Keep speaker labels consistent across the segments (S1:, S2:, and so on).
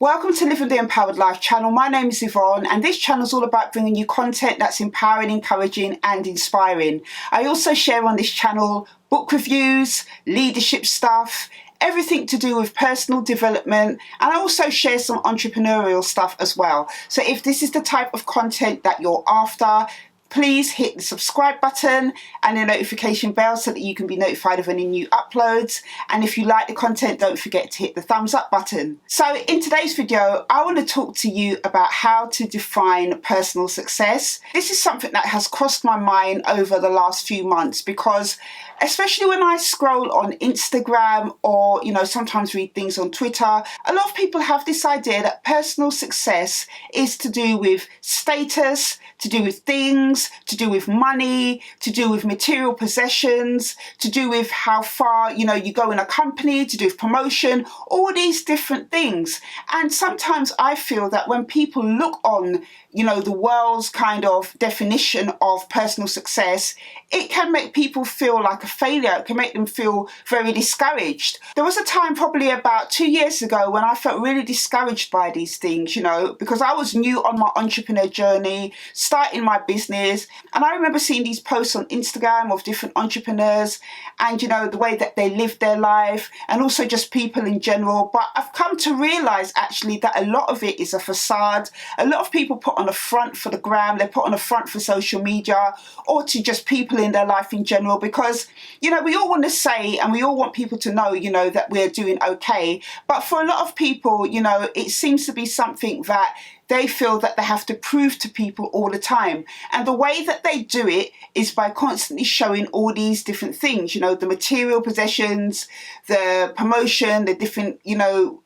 S1: Welcome to Living the Empowered Life channel. My name is Yvonne and this channel is all about bringing you content that's empowering, encouraging and inspiring. I also share on this channel book reviews, leadership stuff, everything to do with personal development, and I also share some entrepreneurial stuff as well. So if this is the type of content that you're after, please hit the subscribe button and the notification bell so that you can be notified of any new uploads. And if you like the content, don't forget to hit the thumbs up button. So in today's video, I want to talk to you about how to define personal success. This is something that has crossed my mind over the last few months because especially when I scroll on Instagram or, sometimes read things on Twitter, a lot of people have this idea that personal success is to do with status, to do with things, to do with money, to do with material possessions, to do with how far, you go in a company, to do with promotion, all these different things. And sometimes I feel that when people look on, the world's kind of definition of personal success, it can make people feel like a failure. It can make them feel very discouraged. There was a time probably about 2 years ago when I felt really discouraged by these things, because I was new on my entrepreneur journey, starting my business. And I remember seeing these posts on Instagram of different entrepreneurs and, the way that they live their life and also just people in general. But I've come to realize actually that a lot of it is a facade. A lot of people put on a front for the gram, they put on a front for social media or to just people in their life in general because, we all want to say and we all want people to know, that we're doing okay. But for a lot of people, it seems to be something that they feel that they have to prove to people all the time. And the way that they do it is by constantly showing all these different things, the material possessions, the promotion, the different,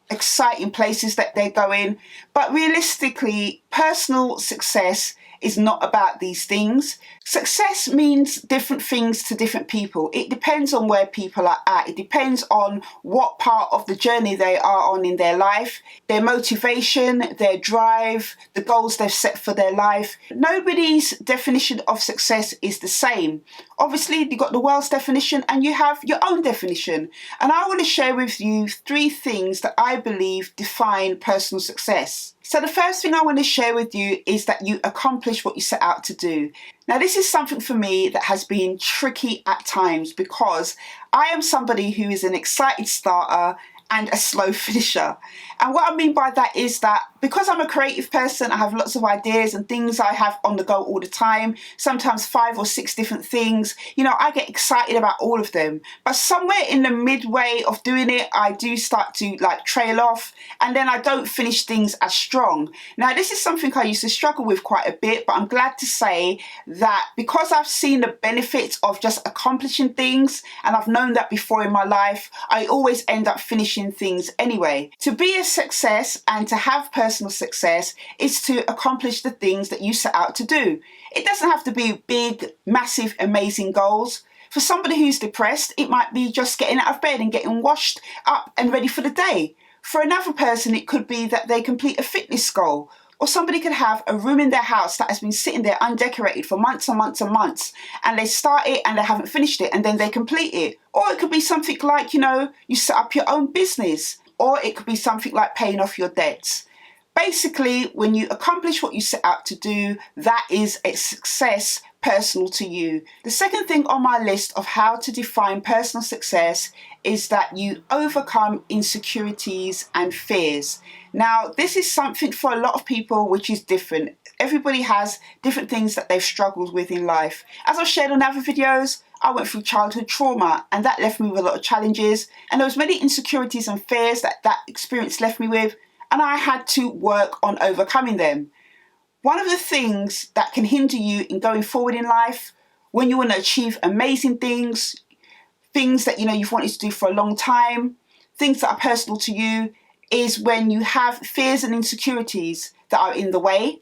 S1: exciting places that they're going. But realistically, personal success is not about these things. Success means different things to different people. It depends on where people are at. It depends on what part of the journey they are on in their life, their motivation, their drive, the goals they've set for their life. Nobody's definition of success is the same. Obviously, you've got the world's definition and you have your own definition. And I want to share with you 3 things that I believe define personal success. So the first thing I want to share with you is that you accomplish what you set out to do. Now, this is something for me that has been tricky at times because I am somebody who is an excited starter and a slow finisher. And what I mean by that is that because I'm a creative person, I have lots of ideas and things I have on the go all the time, sometimes 5 or 6 different things. I get excited about all of them. But somewhere in the midway of doing it, I do start to trail off and then I don't finish things as strong. Now, this is something I used to struggle with quite a bit, but I'm glad to say that because I've seen the benefits of just accomplishing things and I've known that before in my life, I always end up finishing things anyway. To be a success and to have personal success is to accomplish the things that you set out to do. It doesn't have to be big, massive, amazing goals. For somebody who's depressed, it might be just getting out of bed and getting washed up and ready for the day. For another person, it could be that they complete a fitness goal. Or somebody could have a room in their house that has been sitting there undecorated for months and months and months, and they start it and they haven't finished it and then they complete it. Or it could be something like, you set up your own business. Or it could be something like paying off your debts. Basically, when you accomplish what you set out to do, that is a success personal to you. The second thing on my list of how to define personal success is that you overcome insecurities and fears. Now, this is something for a lot of people which is different. Everybody has different things that they've struggled with in life. As I've shared on other videos, I went through childhood trauma and that left me with a lot of challenges, and there was many insecurities and fears that experience left me with, and I had to work on overcoming them. One of the things that can hinder you in going forward in life when you want to achieve amazing things that you've wanted to do for a long time, things that are personal to you, is when you have fears and insecurities that are in the way.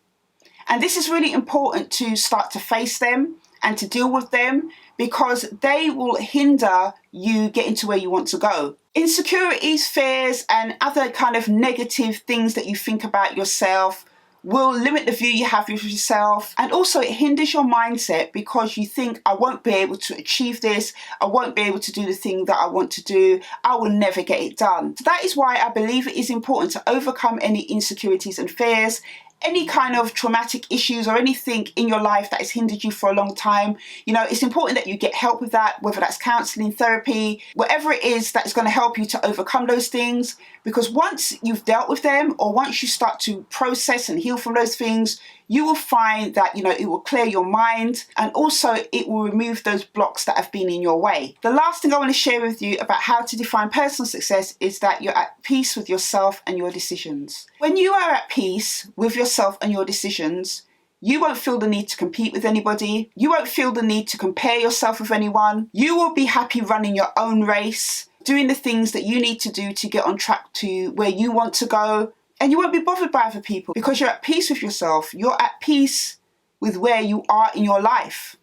S1: And this is really important to start to face them and to deal with them because they will hinder you getting to where you want to go. Insecurities, fears, and other kind of negative things that you think about yourself will limit the view you have of yourself, and also it hinders your mindset because you think, I won't be able to achieve this, I won't be able to do the thing that I want to do, I will never get it done. So that is why I believe it is important to overcome any insecurities and fears, any kind of traumatic issues or anything in your life that has hindered you for a long time. You know, it's important that you get help with that, whether that's counseling, therapy, whatever it is that is going to help you to overcome those things. Because once you've dealt with them, or once you start to process and heal from those things, you will find that, you know, it will clear your mind, and also it will remove those blocks that have been in your way. The last thing I want to share with you about how to define personal success is that you're at peace with yourself and your decisions. When you are at peace with yourself and your decisions, you won't feel the need to compete with anybody. You won't feel the need to compare yourself with anyone. You will be happy running your own race, doing the things that you need to do to get on track to where you want to go. And you won't be bothered by other people because you're at peace with yourself. You're at peace with where you are in your life.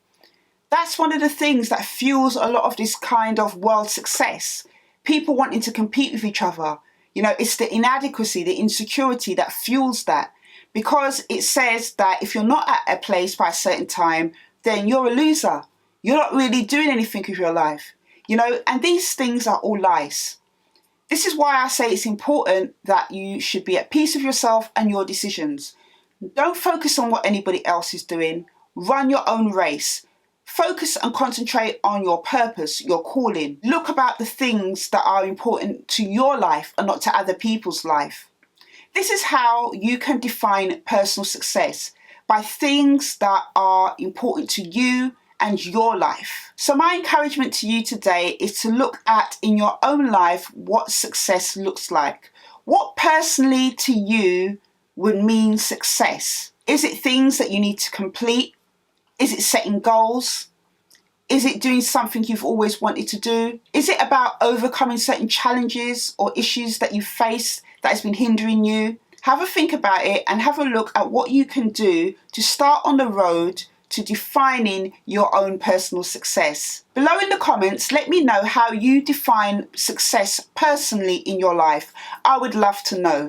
S1: That's one of the things that fuels a lot of this kind of world success. People wanting to compete with each other. You know, it's the inadequacy, the insecurity that fuels that. Because it says that if you're not at a place by a certain time, then you're a loser. You're not really doing anything with your life. You know, and these things are all lies. This is why I say it's important that you should be at peace with yourself and your decisions. Don't focus on what anybody else is doing. Run your own race. Focus and concentrate on your purpose, your calling. Look about the things that are important to your life and not to other people's life. This is how you can define personal success, by things that are important to you and your life. So my encouragement to you today is to look at in your own life what success looks like. What personally to you would mean success? Is it things that you need to complete? Is it setting goals? Is it doing something you've always wanted to do? Is it about overcoming certain challenges or issues that you face that has been hindering you? Have a think about it and have a look at what you can do to start on the road to defining your own personal success. Below in the comments, let me know how you define success personally in your life. I would love to know.